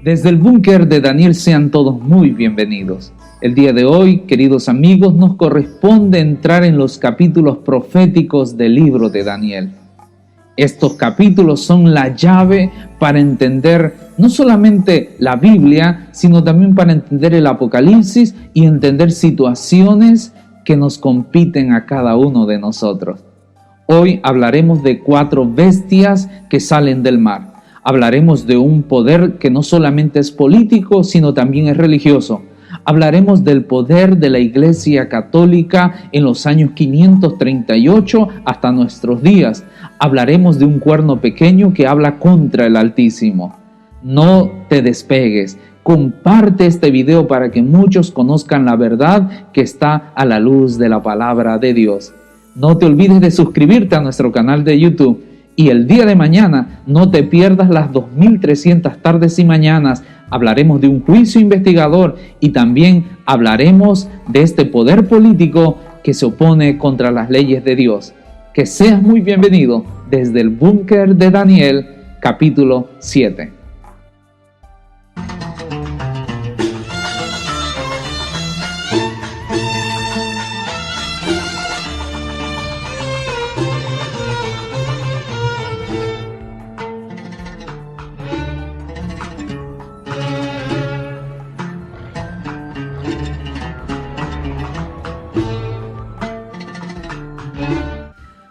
Desde el búnker de Daniel sean todos muy bienvenidos. El día de hoy, queridos amigos, nos corresponde entrar en los capítulos proféticos del libro de Daniel. Estos capítulos son la llave para entender no solamente la Biblia, sino también para entender el Apocalipsis y entender situaciones que nos compiten a cada uno de nosotros. Hoy hablaremos de 4 bestias que salen del mar. Hablaremos de un poder que no solamente es político, sino también es religioso. Hablaremos del poder de la Iglesia Católica en los años 538 hasta nuestros días. Hablaremos de un cuerno pequeño que habla contra el Altísimo. No te despegues. Comparte este video para que muchos conozcan la verdad que está a la luz de la palabra de Dios. No te olvides de suscribirte a nuestro canal de YouTube. Y el día de mañana no te pierdas las 2300 tardes y mañanas. Hablaremos de un juicio investigador y también hablaremos de este poder político que se opone contra las leyes de Dios. Que seas muy bienvenido desde el búnker de Daniel, capítulo 7.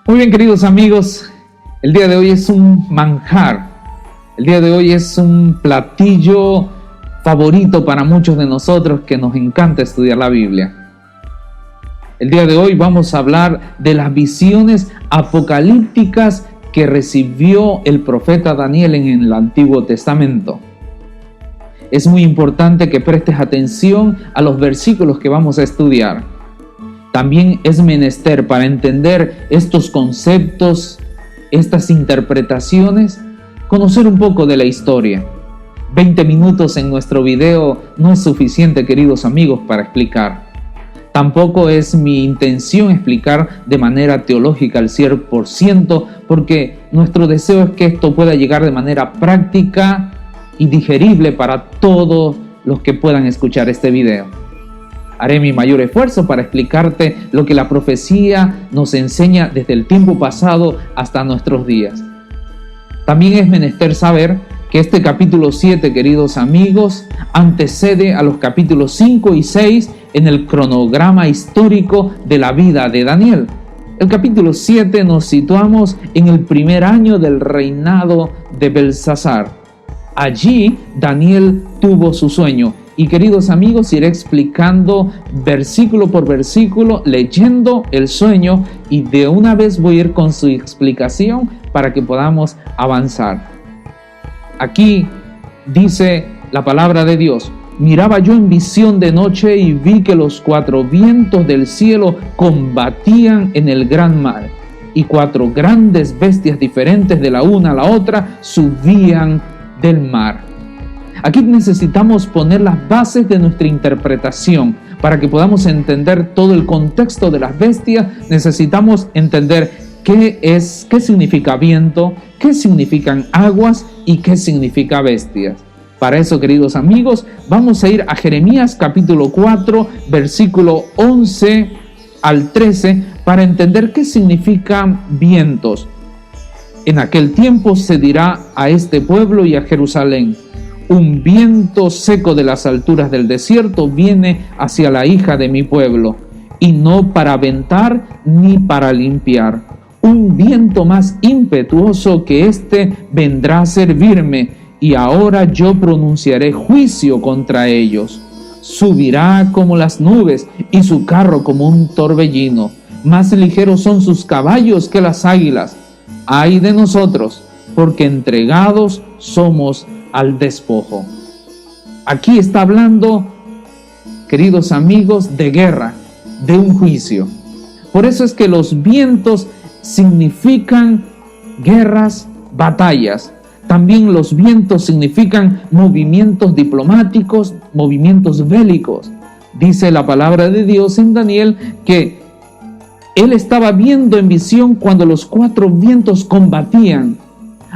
Muy bien, queridos amigos, el día de hoy es un manjar, el día de hoy es un platillo favorito para muchos de nosotros que nos encanta estudiar la Biblia. El día de hoy vamos a hablar de las visiones apocalípticas que recibió el profeta Daniel en el Antiguo Testamento. Es muy importante que prestes atención a los versículos que vamos a estudiar. También es menester para entender estos conceptos, estas interpretaciones, conocer un poco de la historia. 20 minutos en nuestro video no es suficiente, queridos amigos, para explicar. Tampoco es mi intención explicar de manera teológica al 100%, porque nuestro deseo es que esto pueda llegar de manera práctica y digerible para todos los que puedan escuchar este video. Haré mi mayor esfuerzo para explicarte lo que la profecía nos enseña desde el tiempo pasado hasta nuestros días. También es menester saber que este capítulo 7, queridos amigos, antecede a los capítulos 5 y 6 en el cronograma histórico de la vida de Daniel. El capítulo 7 nos situamos en el primer año del reinado de Belsasar. Allí Daniel tuvo su sueño. Y queridos amigos, iré explicando versículo por versículo, leyendo el sueño y de una vez voy a ir con su explicación para que podamos avanzar. Aquí dice la palabra de Dios: miraba yo en visión de noche y vi que los 4 vientos del cielo combatían en el gran mar y 4 grandes bestias diferentes de la una a la otra subían del mar. Aquí necesitamos poner las bases de nuestra interpretación. Para que podamos entender todo el contexto de las bestias, necesitamos entender qué significa viento, qué significan aguas y qué significa bestias. Para eso, queridos amigos, vamos a ir a Jeremías capítulo 4, versículo 11 al 13, para entender qué significan vientos. En aquel tiempo se dirá a este pueblo y a Jerusalén: un viento seco de las alturas del desierto viene hacia la hija de mi pueblo, y no para aventar ni para limpiar. Un viento más impetuoso que éste vendrá a servirme, y ahora yo pronunciaré juicio contra ellos. Subirá como las nubes, y su carro como un torbellino. Más ligeros son sus caballos que las águilas. Ay de nosotros, porque entregados somos al despojo. Aquí está hablando, queridos amigos, de guerra, de un juicio. Por eso es que los vientos significan guerras, batallas. También los vientos significan movimientos diplomáticos, movimientos bélicos. Dice la palabra de Dios en Daniel que él estaba viendo en visión cuando los 4 vientos combatían.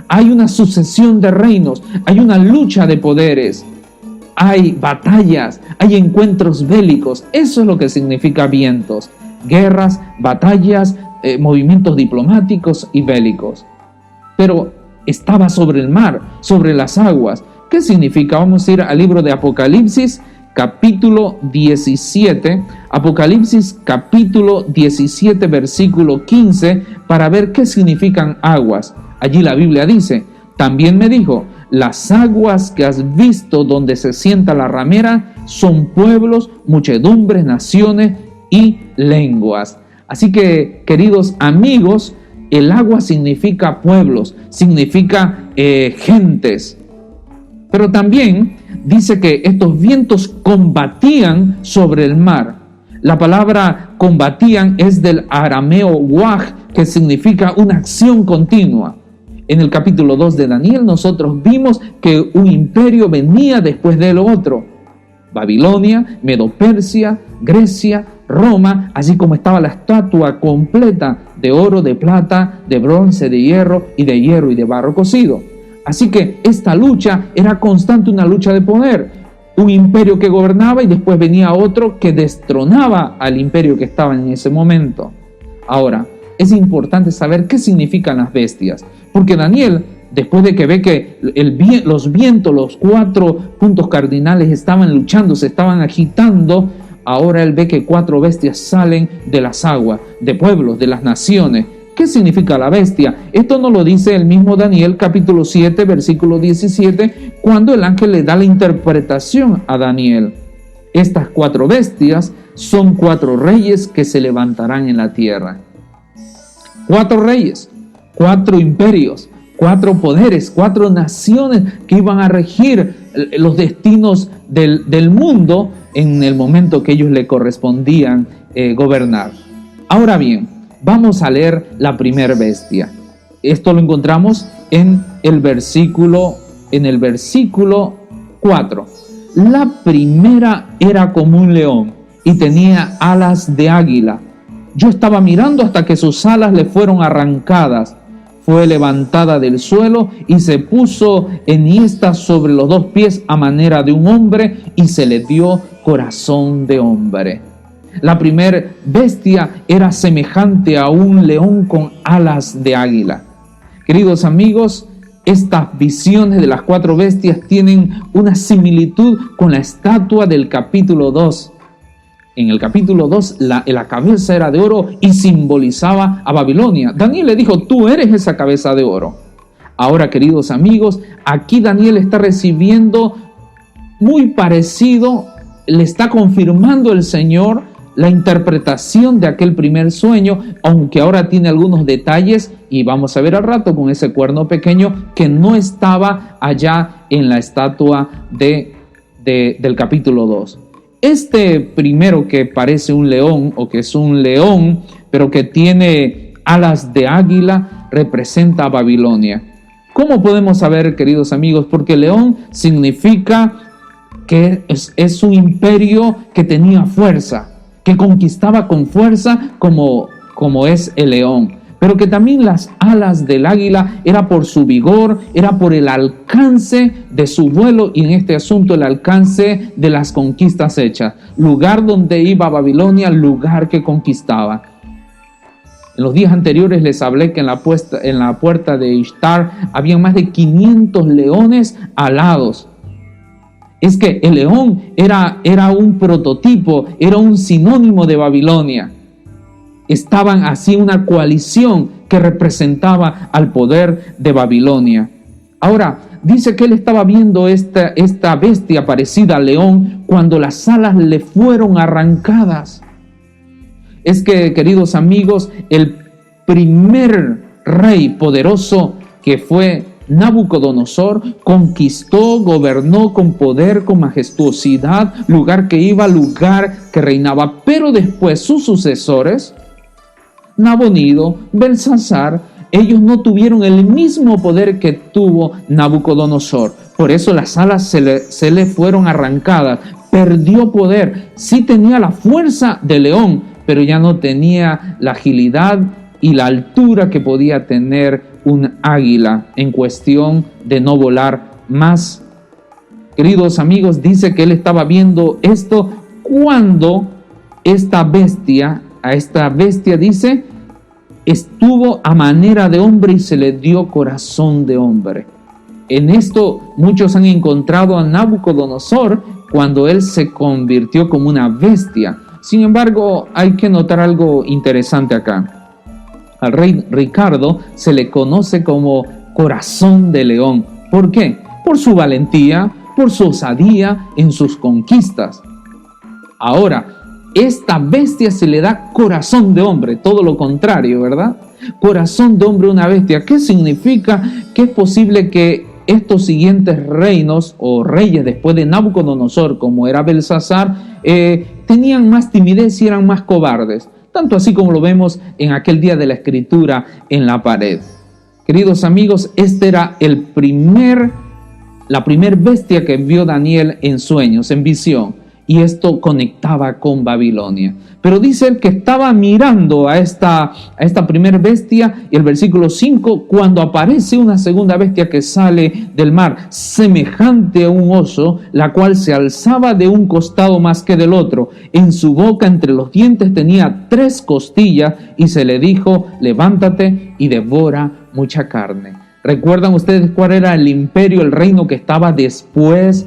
hay una sucesión de reinos, hay una lucha de poderes, hay batallas, hay encuentros bélicos. Eso es lo que significa vientos: guerras, batallas, movimientos diplomáticos y bélicos. Pero estaba sobre el mar, sobre las aguas. ¿Qué significa? Vamos a ir al libro de Apocalipsis, capítulo 17, Apocalipsis capítulo 17, versículo 15, para ver qué significan aguas. Allí la Biblia dice: también me dijo, las aguas que has visto donde se sienta la ramera son pueblos, muchedumbres, naciones y lenguas. Así que, queridos amigos, el agua significa pueblos, significa gentes. Pero también dice que estos vientos combatían sobre el mar. La palabra combatían es del arameo waj, que significa una acción continua. En el capítulo 2 de Daniel nosotros vimos que un imperio venía después del otro: Babilonia, Medo-Persia, Grecia, Roma, así como estaba la estatua completa de oro, de plata, de bronce, de hierro y de barro cocido. Así que esta lucha era constante, una lucha de poder. Un imperio que gobernaba y después venía otro que destronaba al imperio que estaba en ese momento. Ahora, es importante saber qué significan las bestias, porque Daniel, después de que ve que los vientos, los 4 puntos cardinales estaban luchando, se estaban agitando, ahora él ve que 4 bestias salen de las aguas, de pueblos, de las naciones. ¿Qué significa la bestia? Esto nos lo dice el mismo Daniel, capítulo 7, versículo 17, cuando el ángel le da la interpretación a Daniel. Estas 4 bestias son 4 reyes que se levantarán en la tierra. 4 reyes, 4 imperios, 4 poderes, 4 naciones que iban a regir los destinos del mundo en el momento que ellos le correspondían gobernar. Ahora bien, vamos a leer la primera bestia. Esto lo encontramos en el versículo 4. La primera era como un león y tenía alas de águila. Yo estaba mirando hasta que sus alas le fueron arrancadas. Fue levantada del suelo y se puso enhiesta sobre los 2 pies a manera de un hombre y se le dio corazón de hombre. La primera bestia era semejante a un león con alas de águila. Queridos amigos, estas visiones de las 4 bestias tienen una similitud con la estatua del capítulo 2. En el capítulo 2, la cabeza era de oro y simbolizaba a Babilonia. Daniel le dijo: tú eres esa cabeza de oro. Ahora, queridos amigos, aquí Daniel está recibiendo muy parecido, le está confirmando el Señor la interpretación de aquel primer sueño, aunque ahora tiene algunos detalles, y vamos a ver al rato con ese cuerno pequeño que no estaba allá en la estatua del capítulo 2. Este primero, que parece un león, o que es un león, pero que tiene alas de águila, representa a Babilonia. ¿Cómo podemos saber, queridos amigos? Porque león significa que es un imperio que tenía fuerza, que conquistaba con fuerza como es el león, pero que también las alas del águila era por su vigor, era por el alcance de su vuelo, y en este asunto el alcance de las conquistas hechas. Lugar donde iba Babilonia, lugar que conquistaba. En los días anteriores les hablé que en la puerta de Ishtar había más de 500 leones alados. Es que el león era un prototipo, era un sinónimo de Babilonia. Estaban así una coalición que representaba al poder de Babilonia. Ahora, dice que él estaba viendo esta bestia parecida al león cuando las alas le fueron arrancadas. Es que, queridos amigos, el primer rey poderoso, que fue Nabucodonosor, conquistó, gobernó con poder, con majestuosidad, lugar que iba, lugar que reinaba. Pero después sus sucesores, Nabonido, Belsasar, ellos no tuvieron el mismo poder que tuvo Nabucodonosor. Por eso las alas se le fueron arrancadas. Perdió poder. Sí tenía la fuerza de león, pero ya no tenía la agilidad y la altura que podía tener un águila en cuestión de no volar más. Queridos amigos, dice que él estaba viendo esto cuando esta bestia dice, estuvo a manera de hombre y se le dio corazón de hombre. En esto muchos han encontrado a Nabucodonosor cuando él se convirtió como una bestia. Sin embargo, hay que notar algo interesante acá. Al rey Ricardo se le conoce como corazón de león. ¿Por qué? Por su valentía, por su osadía en sus conquistas. Ahora, esta bestia se le da corazón de hombre, todo lo contrario, ¿verdad? Corazón de hombre, una bestia. ¿Qué significa? Que es posible que estos siguientes reinos o reyes después de Nabucodonosor, como era Belsasar, tenían más timidez y eran más cobardes. Tanto así como lo vemos en aquel día de la escritura en la pared. Queridos amigos, este era la primer bestia que vio Daniel en sueños, en visión. Y esto conectaba con Babilonia. Pero dice él que estaba mirando a esta primer bestia, y el versículo 5, cuando aparece una segunda bestia que sale del mar, semejante a un oso, la cual se alzaba de un costado más que del otro. En su boca, entre los dientes, tenía 3 costillas, y se le dijo, levántate y devora mucha carne. ¿Recuerdan ustedes cuál era el imperio, el reino que estaba después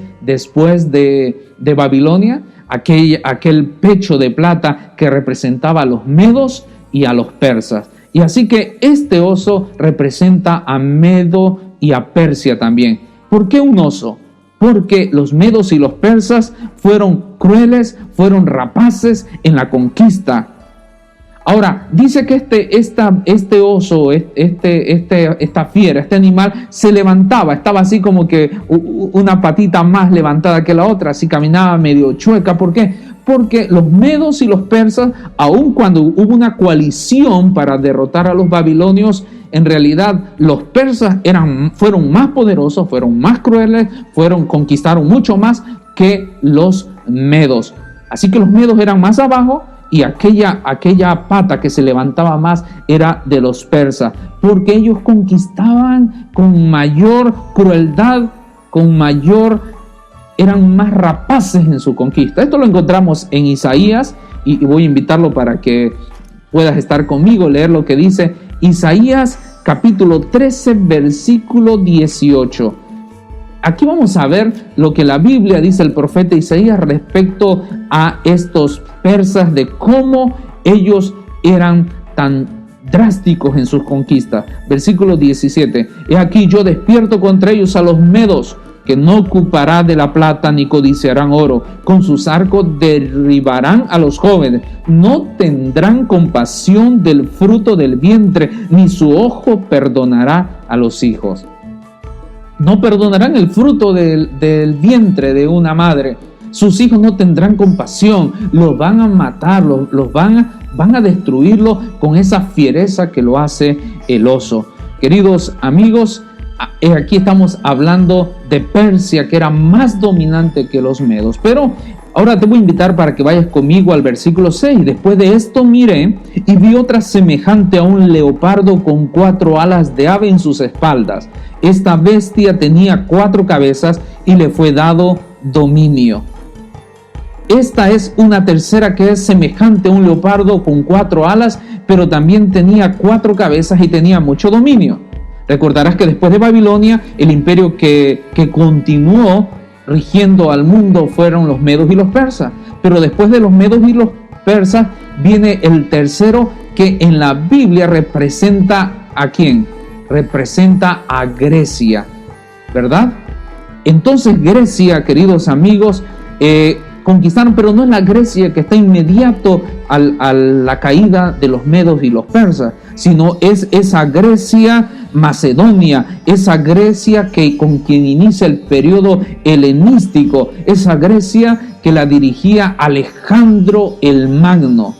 de Babilonia? Aquel pecho de plata que representaba a los medos y a los persas. Y así que este oso representa a Medo y a Persia también. ¿Por qué un oso? Porque los medos y los persas fueron crueles, fueron rapaces en la conquista. Ahora, dice que este oso, esta fiera, este animal, se levantaba, estaba así como que una patita más levantada que la otra, así caminaba medio chueca. ¿Por qué? Porque los medos y los persas, aun cuando hubo una coalición para derrotar a los babilonios, en realidad los persas fueron más poderosos, fueron más crueles, conquistaron mucho más que los medos. Así que los medos eran más abajo, y aquella pata que se levantaba más era de los persas, porque ellos conquistaban con mayor crueldad, eran más rapaces en su conquista. Esto lo encontramos en Isaías, y voy a invitarlo para que puedas estar conmigo, leer lo que dice Isaías capítulo 13, versículo 18. Aquí vamos a ver lo que la Biblia dice el profeta Isaías respecto a estos persas, de cómo ellos eran tan drásticos en sus conquistas. Versículo 17. He aquí yo despierto contra ellos a los medos, que no ocupará de la plata ni codiciarán oro. Con sus arcos derribarán a los jóvenes. No tendrán compasión del fruto del vientre, ni su ojo perdonará a los hijos. No perdonarán el fruto del vientre de una madre. Sus hijos no tendrán compasión. Los van a matar, van a destruirlo con esa fiereza que lo hace el oso. Queridos amigos, aquí estamos hablando de Persia, que era más dominante que los medos. Pero ahora te voy a invitar para que vayas conmigo al versículo 6. Después de esto miré y vi otra semejante a un leopardo con 4 alas de ave en sus espaldas. Esta bestia tenía 4 cabezas y le fue dado dominio. Esta es una tercera que es semejante a un leopardo con 4 alas, pero también tenía 4 cabezas y tenía mucho dominio. Recordarás que después de Babilonia, el imperio que continuó rigiendo al mundo fueron los medos y los persas. Pero después de los medos y los persas viene el tercero, que en la Biblia representa ¿a quién? Representa a Grecia, ¿verdad? Entonces Grecia, queridos amigos, conquistaron, pero no es la Grecia que está inmediato a la caída de los medos y los persas, sino es esa Grecia Macedonia, esa Grecia con quien inicia el periodo helenístico, esa Grecia que la dirigía Alejandro el Magno.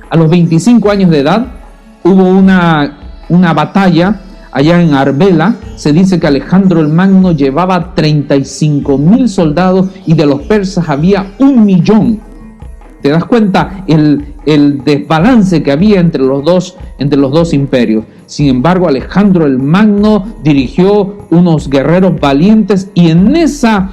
A los 25 años de edad hubo una batalla allá en Arbela. Se dice que Alejandro el Magno llevaba 35,000 soldados y de los persas había 1,000,000. ¿Te das cuenta el desbalance que había entre los dos imperios? Sin embargo, Alejandro el Magno dirigió unos guerreros valientes y en esa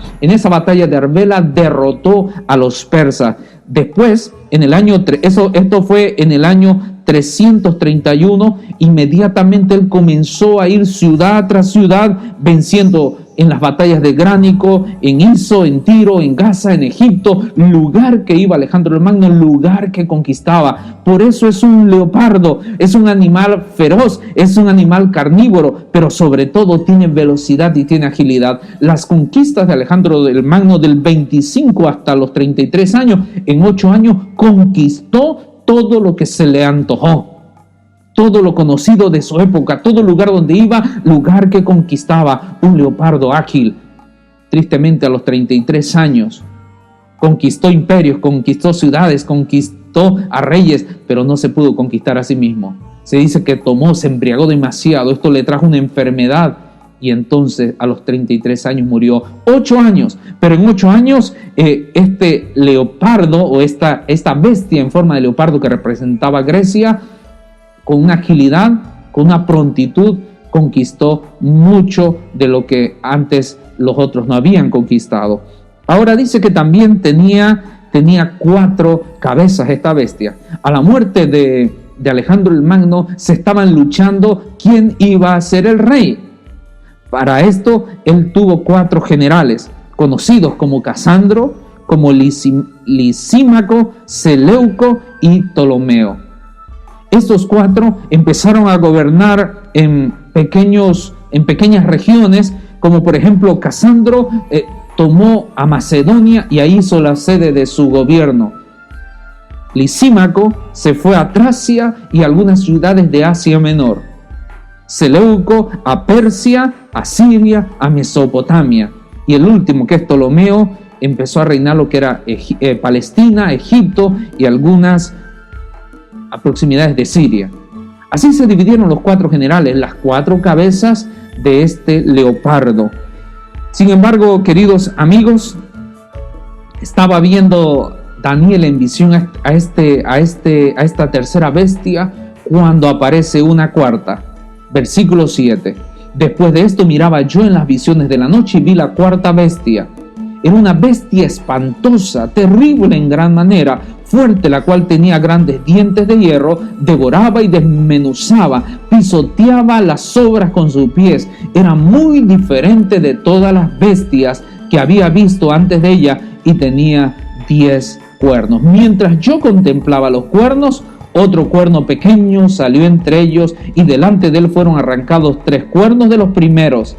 batalla de Arbela derrotó a los persas. Después, esto fue en el año 331, inmediatamente él comenzó a ir ciudad tras ciudad, venciendo en las batallas de Gránico, en Iso, en Tiro, en Gaza, en Egipto, lugar que iba Alejandro el Magno, lugar que conquistaba. Por eso es un leopardo, es un animal feroz, es un animal carnívoro, pero sobre todo tiene velocidad y tiene agilidad. Las conquistas de Alejandro el Magno del 25 hasta los 33 años, en 8 años conquistó todo lo que se le antojó. Todo lo conocido de su época, todo lugar donde iba, lugar que conquistaba, un leopardo ágil. Tristemente a los 33 años, conquistó imperios, conquistó ciudades, conquistó a reyes, pero no se pudo conquistar a sí mismo. Se dice que se embriagó demasiado, esto le trajo una enfermedad y entonces a los 33 años murió. 8 años, pero en 8 años este leopardo o esta bestia en forma de leopardo que representaba Grecia, con una agilidad, con una prontitud, conquistó mucho de lo que antes los otros no habían conquistado. Ahora dice que también tenía 4 cabezas esta bestia. A la muerte de Alejandro el Magno se estaban luchando quién iba a ser el rey. Para esto él tuvo 4 generales, conocidos como Casandro, como Lisímaco, Seleuco y Ptolomeo. Estos 4 empezaron a gobernar en pequeñas regiones, como por ejemplo Casandro tomó a Macedonia y ahí hizo la sede de su gobierno. Lisímaco se fue a Tracia y algunas ciudades de Asia Menor. Seleuco a Persia, a Siria, a Mesopotamia. Y el último, que es Ptolomeo, empezó a reinar lo que era Palestina, Egipto y algunas proximidades de Siria. Así se dividieron los 4 generales, las 4 cabezas de este leopardo. Sin embargo, queridos amigos, estaba viendo Daniel en visión a esta tercera bestia cuando aparece una cuarta. Versículo 7. Después de esto miraba yo en las visiones de la noche y vi la cuarta bestia. Era una bestia espantosa, terrible en gran manera, fuerte, la cual tenía grandes dientes de hierro, devoraba y desmenuzaba, pisoteaba las sobras con sus pies. Era muy diferente de todas las bestias que había visto antes de ella y tenía 10 cuernos. Mientras yo contemplaba los cuernos, otro cuerno pequeño salió entre ellos y delante de él fueron arrancados 3 cuernos de los primeros.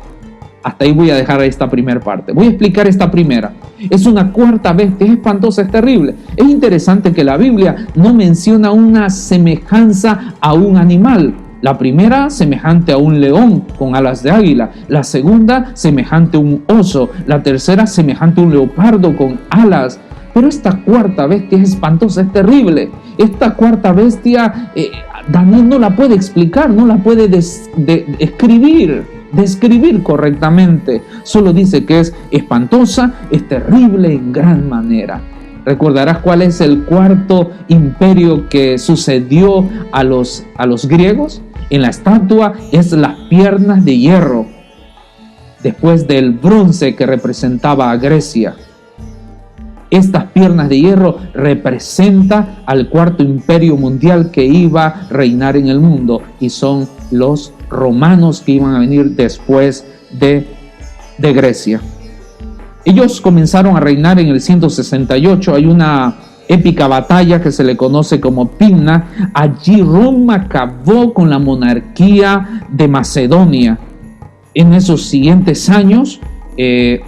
Hasta ahí voy a dejar esta primera parte. Voy a explicar esta primera. Es una cuarta bestia, es espantosa, es terrible. Es interesante que la Biblia no menciona una semejanza a un animal. La primera, semejante a un león con alas de águila. La segunda, semejante a un oso. La tercera, semejante a un leopardo con alas. Pero esta cuarta bestia es espantosa, es terrible. Esta cuarta bestia, Daniel no la puede explicar, no la puede describir correctamente. Solo dice que es espantosa, es terrible en gran manera. ¿Recordarás cuál es el cuarto imperio que sucedió a los griegos? En la estatua es las piernas de hierro, después del bronce que representaba a Grecia. Estas piernas de hierro representan al cuarto imperio mundial que iba a reinar en el mundo, y son los romanos que iban a venir después de Grecia. Ellos comenzaron a reinar en el 168. Hay una épica batalla que se le conoce como Pimna. Allí Roma acabó con la monarquía de Macedonia. En esos siguientes años,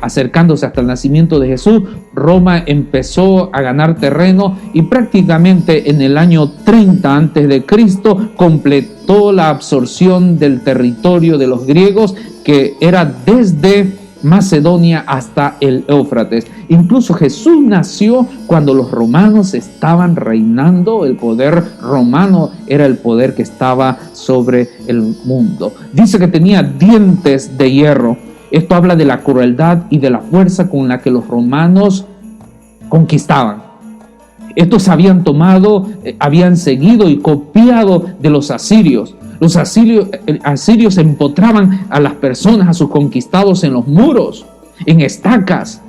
acercándose hasta el nacimiento de Jesús, Roma empezó a ganar terreno y prácticamente en el año 30 a.C. completó la absorción del territorio de los griegos, que era desde Macedonia hasta el Éufrates. Incluso Jesús nació cuando los romanos estaban reinando. El poder romano era el poder que estaba sobre el mundo. Dice que tenía dientes de hierro. Esto habla de la crueldad y de la fuerza con la que los romanos conquistaban. Estos habían habían seguido y copiado de los asirios. Los asirios empotraban a las personas, a sus conquistados en los muros, en estacas.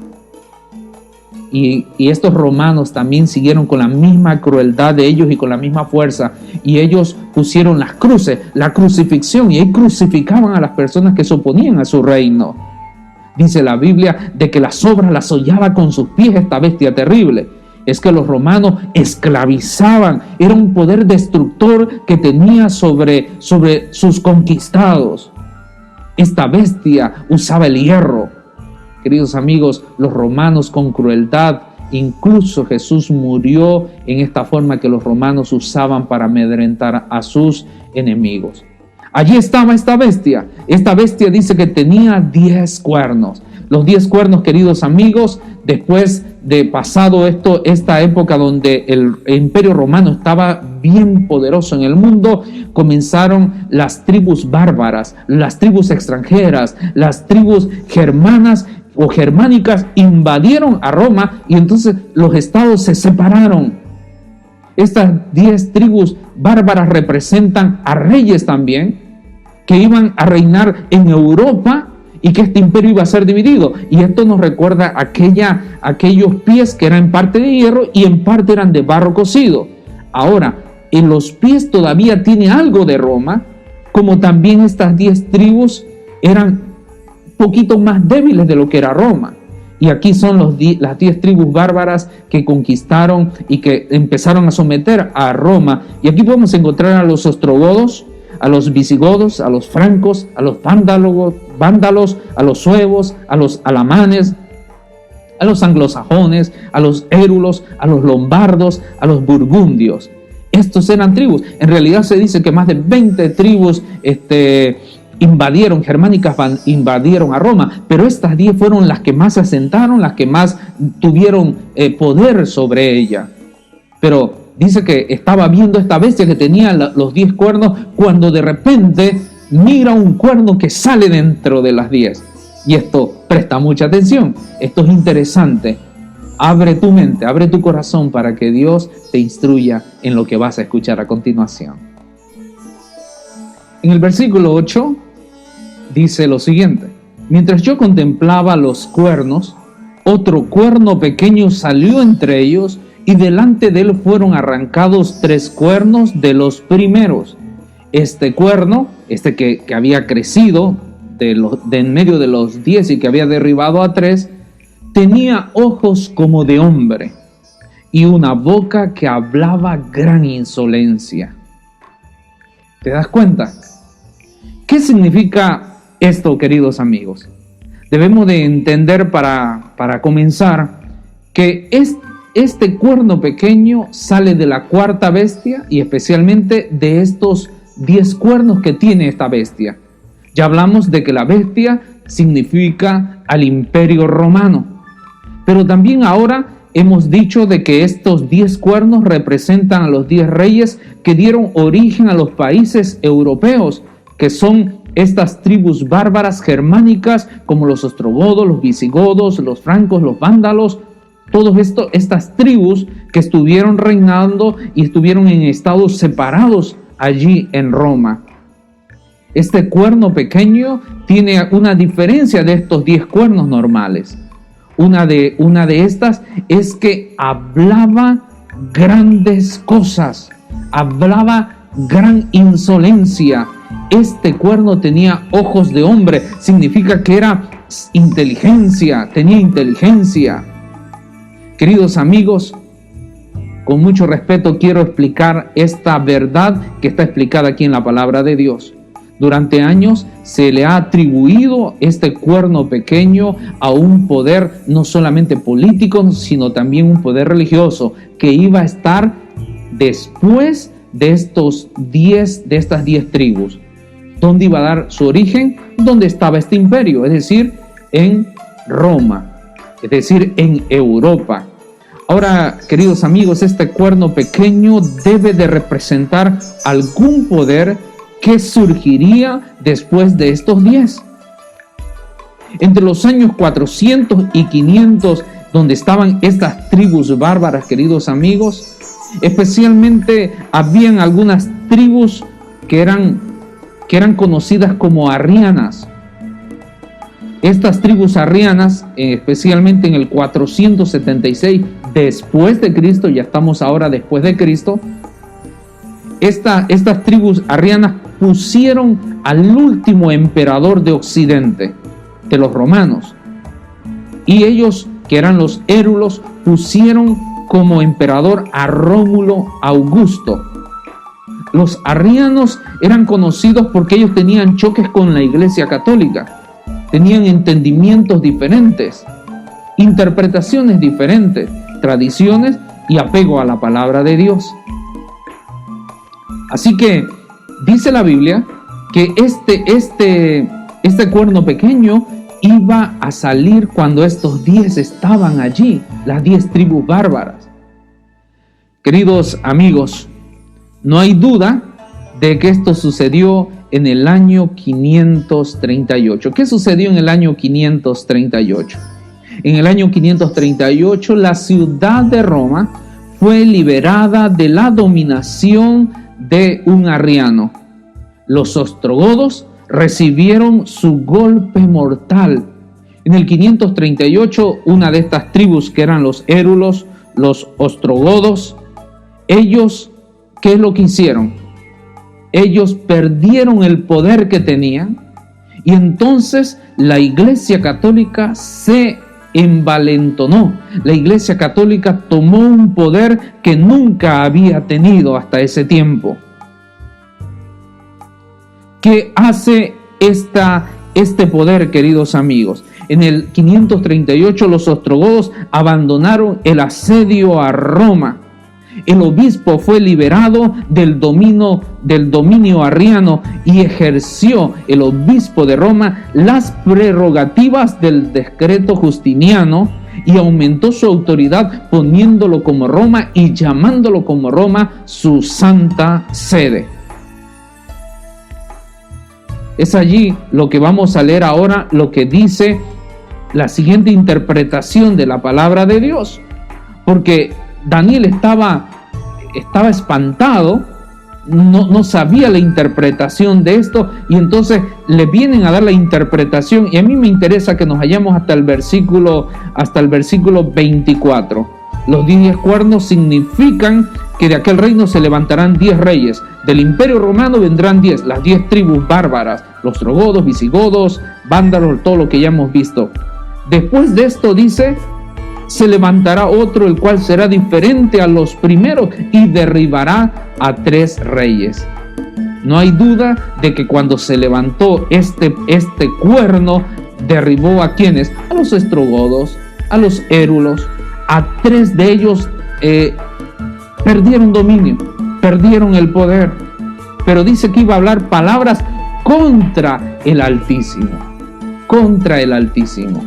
Y estos romanos también siguieron con la misma crueldad de ellos y con la misma fuerza. Y ellos pusieron las cruces, la crucifixión, y ahí crucificaban a las personas que se oponían a su reino. Dice la Biblia de que las obras las hollaba con sus pies esta bestia terrible. Es que los romanos esclavizaban, era un poder destructor que tenía sobre sus conquistados. Esta bestia usaba el hierro. Queridos amigos, los romanos con crueldad, incluso Jesús murió en esta forma que los romanos usaban para amedrentar a sus enemigos. Allí estaba esta bestia. Esta bestia dice que tenía 10 cuernos. Los 10 cuernos, queridos amigos, después de pasado esta época donde el Imperio Romano estaba bien poderoso en el mundo, comenzaron las tribus bárbaras, las tribus extranjeras, las tribus germanas o germánicas invadieron a Roma y entonces los estados se separaron. Estas 10 tribus bárbaras representan a reyes también que iban a reinar en Europa y que este imperio iba a ser dividido. Y esto nos recuerda aquellos pies que eran en parte de hierro y en parte eran de barro cocido. Ahora, en los pies todavía tiene algo de Roma, como también estas 10 tribus eran poquito más débiles de lo que era Roma. Y aquí son las 10 tribus bárbaras que conquistaron y que empezaron a someter a Roma. Y aquí podemos encontrar a los ostrogodos, a los visigodos, a los francos, a los vándalos, a los suevos, a los alamanes, a los anglosajones, a los érulos, a los lombardos, a los burgundios. Estos eran tribus. En realidad se dice que más de 20 tribus germánicas invadieron a Roma, pero estas 10 fueron las que más se asentaron, las que más tuvieron poder sobre ella. Pero dice que estaba viendo esta bestia que tenía los 10 cuernos, cuando de repente mira un cuerno que sale dentro de las 10. Y esto presta mucha atención, esto es interesante. Abre tu mente, abre tu corazón para que Dios te instruya en lo que vas a escuchar a continuación. En el versículo 8 dice lo siguiente: mientras yo contemplaba los cuernos, otro cuerno pequeño salió entre ellos, y delante de él fueron arrancados 3 cuernos de los primeros. Este cuerno, que había crecido de en medio de los 10 y que había derribado a 3, tenía ojos como de hombre y una boca que hablaba gran insolencia. ¿Te das cuenta? ¿Qué significa esto, queridos amigos? Debemos de entender para comenzar que este cuerno pequeño sale de la cuarta bestia y especialmente de estos 10 cuernos que tiene esta bestia. Ya hablamos de que la bestia significa al Imperio Romano, pero también ahora hemos dicho de que estos 10 cuernos representan a los 10 reyes que dieron origen a los países europeos, que son estas tribus bárbaras germánicas como los ostrogodos, los visigodos, los francos, los vándalos. Todos estas tribus que estuvieron reinando y estuvieron en estados separados allí en Roma. Este cuerno pequeño tiene una diferencia de estos 10 cuernos normales. Una de estas es que hablaba grandes cosas, hablaba gran insolencia. Este cuerno tenía ojos de hombre, significa que era inteligencia, tenía inteligencia. Queridos amigos, con mucho respeto quiero explicar esta verdad que está explicada aquí en la palabra de Dios. Durante años se le ha atribuido este cuerno pequeño a un poder no solamente político, sino también un poder religioso que iba a estar después de estas 10 tribus. ¿Dónde iba a dar su origen? ¿Dónde estaba este imperio? Es decir, en Roma, es decir, en Europa. Ahora, queridos amigos, este cuerno pequeño debe de representar algún poder que surgiría después de estos 10. Entre los años 400 y 500 donde estaban estas tribus bárbaras, queridos amigos. Especialmente habían algunas tribus que eran conocidas como arrianas. Estas tribus arrianas, especialmente en el 476 después de Cristo, ya estamos ahora después de Cristo, estas tribus arrianas pusieron al último emperador de Occidente, de los romanos, y ellos, que eran los érulos, pusieron como emperador a Rómulo Augusto. Los arrianos eran conocidos porque ellos tenían choques con la Iglesia Católica, tenían entendimientos diferentes, interpretaciones diferentes, tradiciones y apego a la palabra de Dios. Así que dice la Biblia que este cuerno pequeño iba a salir cuando estos 10 estaban allí, las 10 tribus bárbaras. Queridos amigos, no hay duda de que esto sucedió en el año 538. ¿Qué sucedió en el año 538? En el año 538, la ciudad de Roma fue liberada de la dominación de un arriano. Los ostrogodos recibieron su golpe mortal. En el 538, una de estas tribus, que eran los érulos, los ostrogodos, ellos, ¿qué es lo que hicieron? Ellos perdieron el poder que tenían, y entonces la Iglesia Católica se envalentonó. La Iglesia Católica tomó un poder que nunca había tenido hasta ese tiempo. ¿Qué hace este poder, queridos amigos? En el 538 los ostrogodos abandonaron el asedio a Roma. El obispo fue liberado del dominio arriano y ejerció el obispo de Roma las prerrogativas del decreto justiniano y aumentó su autoridad poniéndolo como Roma y llamándolo como Roma su santa sede. Es allí lo que vamos a leer ahora, lo que dice la siguiente interpretación de la palabra de Dios, porque Daniel estaba espantado, no sabía la interpretación de esto, y entonces le vienen a dar la interpretación, y a mí me interesa que nos vayamos hasta el versículo 24. Los 10 cuernos significan que de aquel reino se levantarán 10 reyes. Del imperio romano vendrán 10, las 10 tribus bárbaras, los ostrogodos, visigodos, vándalos, todo lo que ya hemos visto. Después de esto dice: se levantará otro, el cual será diferente a los primeros y derribará a 3 reyes. No hay duda de que cuando se levantó este cuerno, derribó a quienes, a los ostrogodos, a los érulos, a 3 de ellos perdieron dominio, perdieron el poder. Pero dice que iba a hablar palabras contra el Altísimo, contra el Altísimo.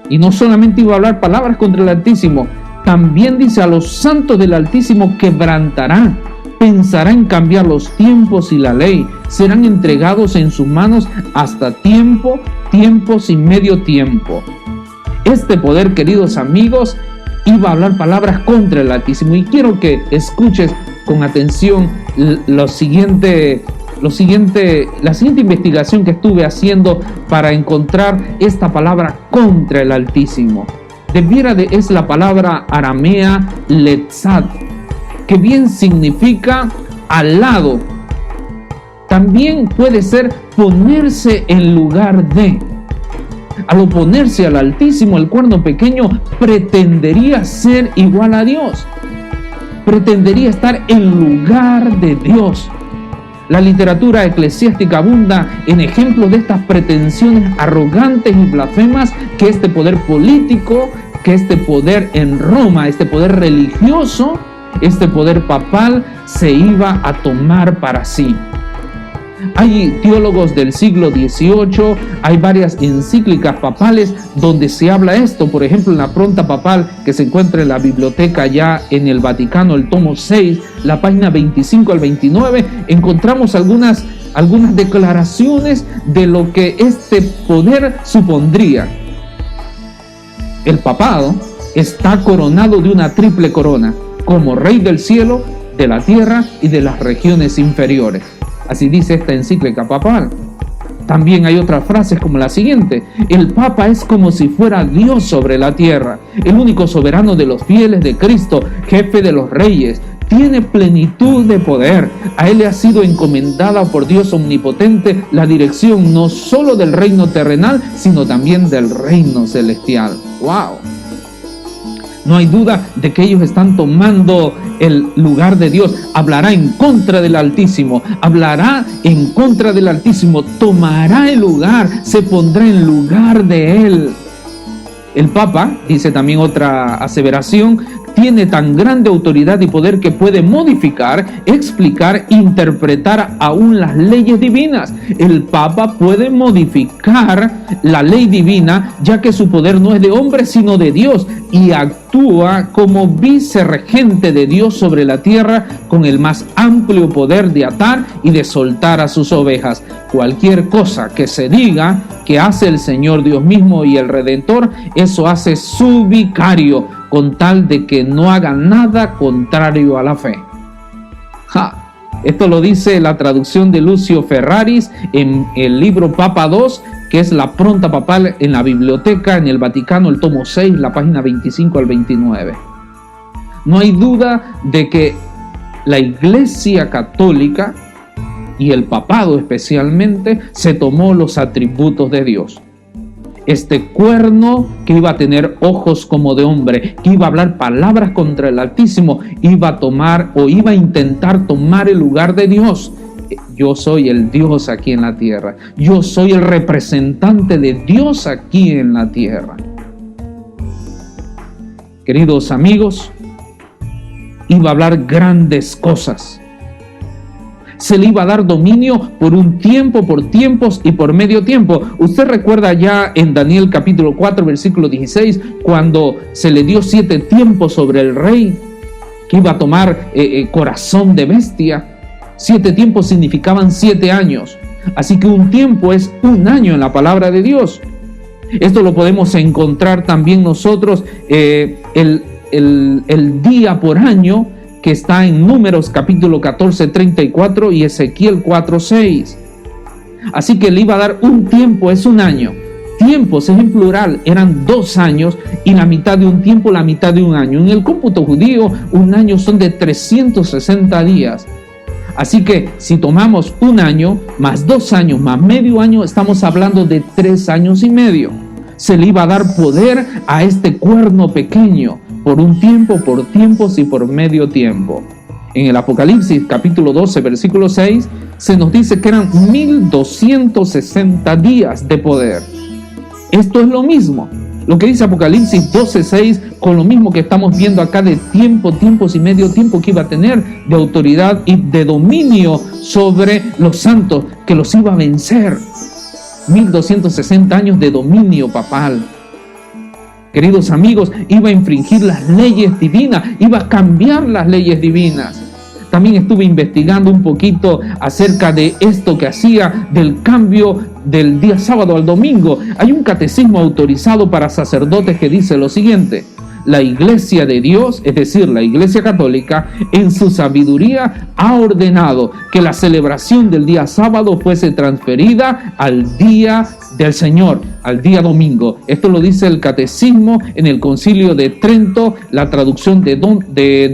Y no solamente iba a hablar palabras contra el Altísimo, también dice: a los santos del Altísimo quebrantará, pensará en cambiar los tiempos y la ley, serán entregados en sus manos hasta tiempos y medio tiempo. Este poder, queridos amigos, iba a hablar palabras contra el Altísimo. Y quiero que escuches con atención la siguiente investigación que estuve haciendo para encontrar esta palabra contra el Altísimo. Es la palabra aramea letzad, que bien significa al lado. También puede ser ponerse en lugar de. Al oponerse al Altísimo, el cuerno pequeño pretendería ser igual a Dios, pretendería estar en lugar de Dios. La literatura eclesiástica abunda en ejemplos de estas pretensiones arrogantes y blasfemas que este poder político, que este poder en Roma, este poder religioso, este poder papal se iba a tomar para sí. Hay teólogos del siglo XVIII, hay varias encíclicas papales donde se habla esto. Por ejemplo, en la pronta papal que se encuentra en la biblioteca ya en el Vaticano, el tomo 6, la página 25 al 29, encontramos algunas declaraciones de lo que este poder supondría. el papado, está coronado de una triple corona, como rey del cielo, de la tierra y de las regiones inferiores. Así dice esta encíclica papal. También hay otras frases como la siguiente: el Papa es como si fuera Dios sobre la tierra, el único soberano de los fieles de Cristo, jefe de los reyes, tiene plenitud de poder. A él le ha sido encomendada por Dios omnipotente la dirección no solo del reino terrenal, sino también del reino celestial. ¡Wow! No hay duda de que ellos están tomando el lugar de Dios. Hablará en contra del Altísimo, hablará en contra del Altísimo, tomará el lugar, se pondrá en lugar de él. El Papa, dice también otra aseveración, tiene tan grande autoridad y poder que puede modificar, explicar, interpretar aún las leyes divinas. El Papa puede modificar la ley divina, ya que su poder no es de hombre, sino de Dios, y actúa como vicerregente de Dios sobre la tierra, con el más amplio poder de atar y de soltar a sus ovejas. Cualquier cosa que se diga que hace el Señor Dios mismo y el Redentor, eso hace su vicario, con tal de que no haga nada contrario a la fe. Esto lo dice la traducción de Lucio Ferraris en el libro Papa II, que es la pronta papal en la biblioteca en el Vaticano, el tomo 6, la página 25 al 29. No hay duda de que la Iglesia Católica y el papado especialmente se tomó los atributos de Dios. Este cuerno que iba a tener ojos como de hombre, que iba a hablar palabras contra el Altísimo, iba a tomar o iba a intentar tomar el lugar de Dios. Yo soy el Dios aquí en la tierra. Yo soy el representante de Dios aquí en la tierra. Queridos amigos, iba a hablar grandes cosas. Se le iba a dar dominio por un tiempo, por tiempos y por medio tiempo. Usted recuerda ya en Daniel capítulo 4, versículo 16, cuando se le dio 7 tiempos sobre el rey, que iba a tomar corazón de bestia. 7 tiempos significaban 7 años. Así que un tiempo es un año en la palabra de Dios. Esto lo podemos encontrar también nosotros, el día por año, que está en Números capítulo 14, 34 y Ezequiel 4, 6. Así que le iba a dar un tiempo, es un año. Tiempos es en plural, eran 2 años, y la mitad de un tiempo, la mitad de un año. En el cómputo judío, un año son de 360 días. Así que si tomamos un año, más 2 años, más medio año, estamos hablando de 3 años y medio. Se le iba a dar poder a este cuerno pequeño, por un tiempo, por tiempos y por medio tiempo. En el Apocalipsis capítulo 12, versículo 6, se nos dice que eran 1260 días de poder. Esto es lo mismo, lo que dice Apocalipsis 12, 6, con lo mismo que estamos viendo acá de tiempo, tiempos y medio tiempo que iba a tener de autoridad y de dominio sobre los santos, que los iba a vencer. 1260 años de dominio papal. Queridos amigos, iba a infringir las leyes divinas, iba a cambiar las leyes divinas. También estuve investigando un poquito acerca de esto que hacía del cambio del día sábado al domingo. Hay un catecismo autorizado para sacerdotes que dice lo siguiente: la Iglesia de Dios, es decir, la Iglesia Católica, en su sabiduría ha ordenado que la celebración del día sábado fuese transferida al día del Señor, al día domingo. Esto lo dice el Catecismo en el Concilio de Trento, la traducción de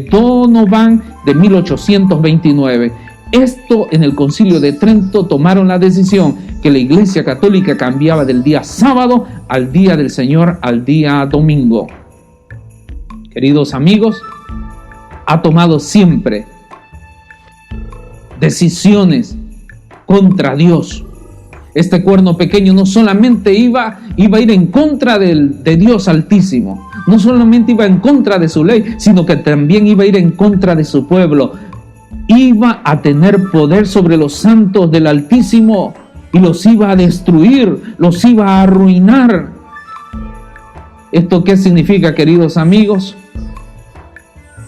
Donovan de 1829. Esto en el Concilio de Trento tomaron la decisión que la Iglesia Católica cambiaba del día sábado al día del Señor, al día domingo. Queridos amigos, ha tomado siempre decisiones contra Dios. Este cuerno pequeño no solamente iba a ir en contra de Dios Altísimo, no solamente iba en contra de su ley, sino que también iba a ir en contra de su pueblo. Iba a tener poder sobre los santos del Altísimo y los iba a destruir, los iba a arruinar. ¿Esto qué significa, queridos amigos?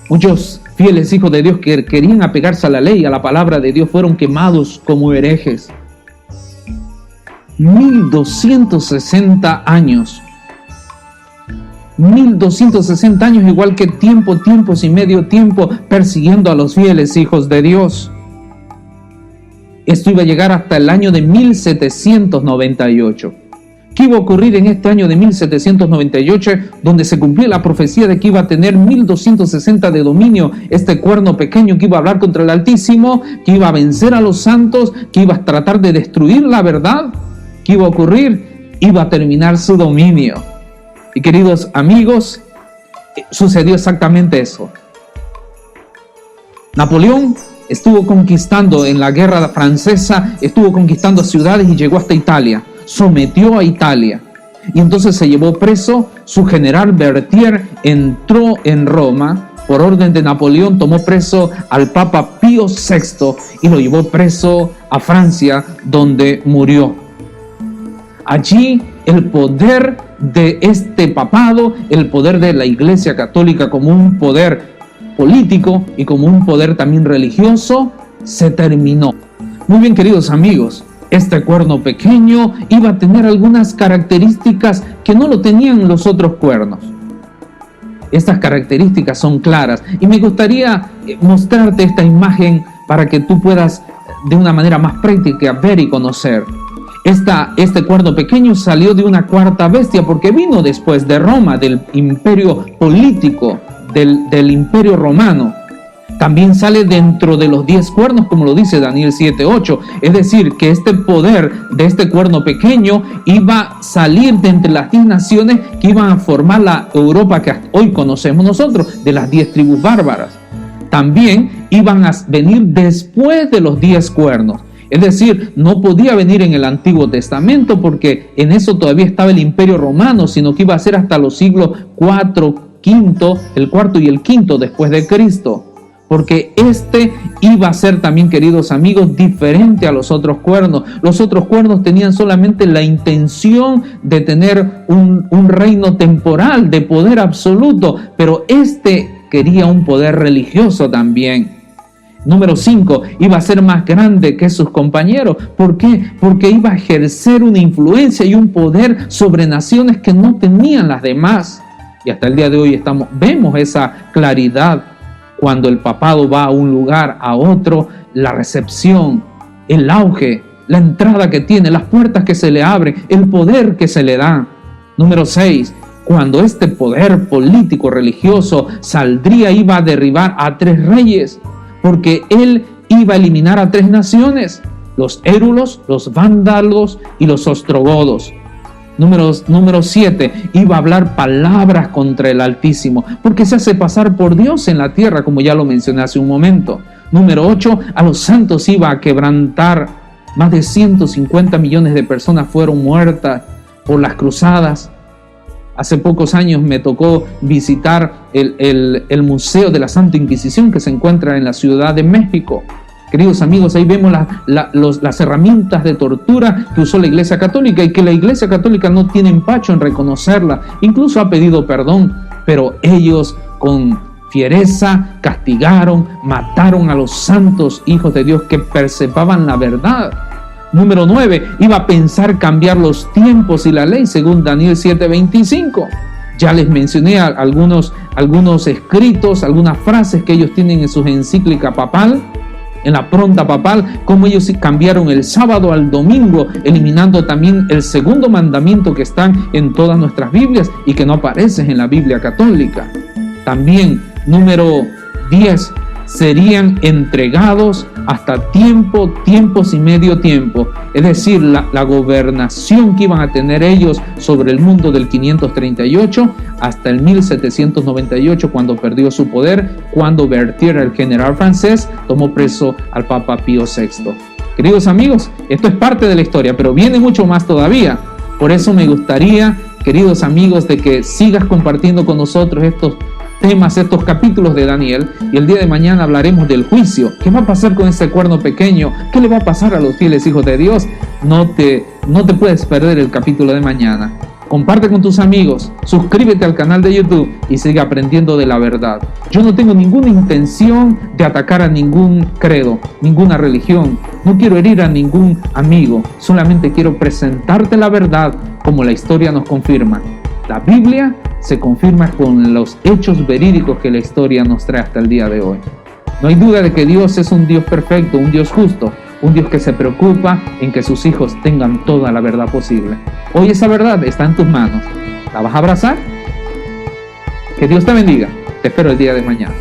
Muchos fieles hijos de Dios que querían apegarse a la ley, a la palabra de Dios, fueron quemados como herejes. 1260 años 1260 años, igual que tiempos y medio tiempo, persiguiendo a los fieles hijos de Dios. Esto iba a llegar hasta el año de 1798. ¿Qué iba a ocurrir en este año de 1798, donde se cumplía la profecía de que iba a tener 1260 de dominio, este cuerno pequeño que iba a hablar contra el Altísimo, que iba a vencer a los santos, que iba a tratar de destruir la verdad? ¿Qué iba a ocurrir? Iba a terminar su dominio. Y queridos amigos, sucedió exactamente eso. Napoleón estuvo conquistando en la guerra francesa, estuvo conquistando ciudades y llegó hasta Italia. Sometió a Italia y entonces se llevó preso. Su general Berthier entró en Roma por orden de Napoleón, tomó preso al Papa Pío VI y lo llevó preso a Francia, donde murió. Allí el poder de este papado, el poder de la Iglesia Católica como un poder político y como un poder también religioso, se terminó. Muy bien, queridos amigos, este cuerno pequeño iba a tener algunas características que no lo tenían los otros cuernos. Estas características son claras y me gustaría mostrarte esta imagen para que tú puedas de una manera más práctica ver y conocer. Este cuerno pequeño salió de una cuarta bestia porque vino después de Roma, del imperio político, del imperio romano. También sale dentro de los 10 cuernos, como lo dice Daniel 7:8. Es decir, que este poder de este cuerno pequeño iba a salir de entre las 10 naciones que iban a formar la Europa que hoy conocemos nosotros, de las 10 tribus bárbaras. También iban a venir después de los 10 cuernos. Es decir, no podía venir en el Antiguo Testamento porque en eso todavía estaba el Imperio Romano, sino que iba a ser hasta los siglos IV, el cuarto y el quinto después de Cristo. Porque este iba a ser también, queridos amigos, diferente a los otros cuernos. Los otros cuernos tenían solamente la intención de tener un reino temporal, de poder absoluto, pero este quería un poder religioso también. Número 5, iba a ser más grande que sus compañeros. ¿Por qué? Porque iba a ejercer una influencia y un poder sobre naciones que no tenían las demás. Y hasta el día de hoy vemos esa claridad. Cuando el papado va a un lugar, a otro, la recepción, el auge, la entrada que tiene, las puertas que se le abren, el poder que se le da. Número 6, cuando este poder político religioso saldría, iba a derribar a 3 reyes, porque él iba a eliminar a 3 naciones, los érulos, los vándalos y los ostrogodos. Número 7, iba a hablar palabras contra el Altísimo, porque se hace pasar por Dios en la tierra, como ya lo mencioné hace un momento. Número 8, a los santos iba a quebrantar. Más de 150 millones de personas fueron muertas por las cruzadas. Hace pocos años me tocó visitar el Museo de la Santa Inquisición que se encuentra en la Ciudad de México. Queridos amigos, ahí vemos las herramientas de tortura que usó la Iglesia Católica y que la Iglesia Católica no tiene empacho en reconocerla. Incluso ha pedido perdón, pero ellos con fiereza castigaron, mataron a los santos hijos de Dios que persepaban la verdad. Número 9, iba a pensar cambiar los tiempos y la ley según Daniel 7:25. Ya les mencioné algunos escritos, algunas frases que ellos tienen en su encíclica papal, en la pronta papal, cómo ellos cambiaron el sábado al domingo, eliminando también el segundo mandamiento que están en todas nuestras Biblias y que no aparece en la Biblia católica. También, número 10, serían entregados hasta tiempos y medio tiempo. Es decir, la gobernación que iban a tener ellos sobre el mundo del 538 hasta el 1798, cuando perdió su poder, cuando Berthier, el general francés, tomó preso al Papa Pío VI. Queridos amigos, esto es parte de la historia, pero viene mucho más todavía. Por eso me gustaría, queridos amigos, de que sigas compartiendo con nosotros estos temas, estos capítulos de Daniel, y el día de mañana hablaremos del juicio. ¿Qué va a pasar con ese cuerno pequeño? ¿Qué le va a pasar a los fieles hijos de Dios? No te puedes perder el capítulo de mañana. Comparte con tus amigos, suscríbete al canal de YouTube y sigue aprendiendo de la verdad. Yo no tengo ninguna intención de atacar a ningún credo, ninguna religión. No quiero herir a ningún amigo. Solamente quiero presentarte la verdad como la historia nos confirma. La Biblia se confirma con los hechos verídicos que la historia nos trae hasta el día de hoy. No hay duda de que Dios es un Dios perfecto, un Dios justo, un Dios que se preocupa en que sus hijos tengan toda la verdad posible. Hoy esa verdad está en tus manos. ¿La vas a abrazar? Que Dios te bendiga. Te espero el día de mañana.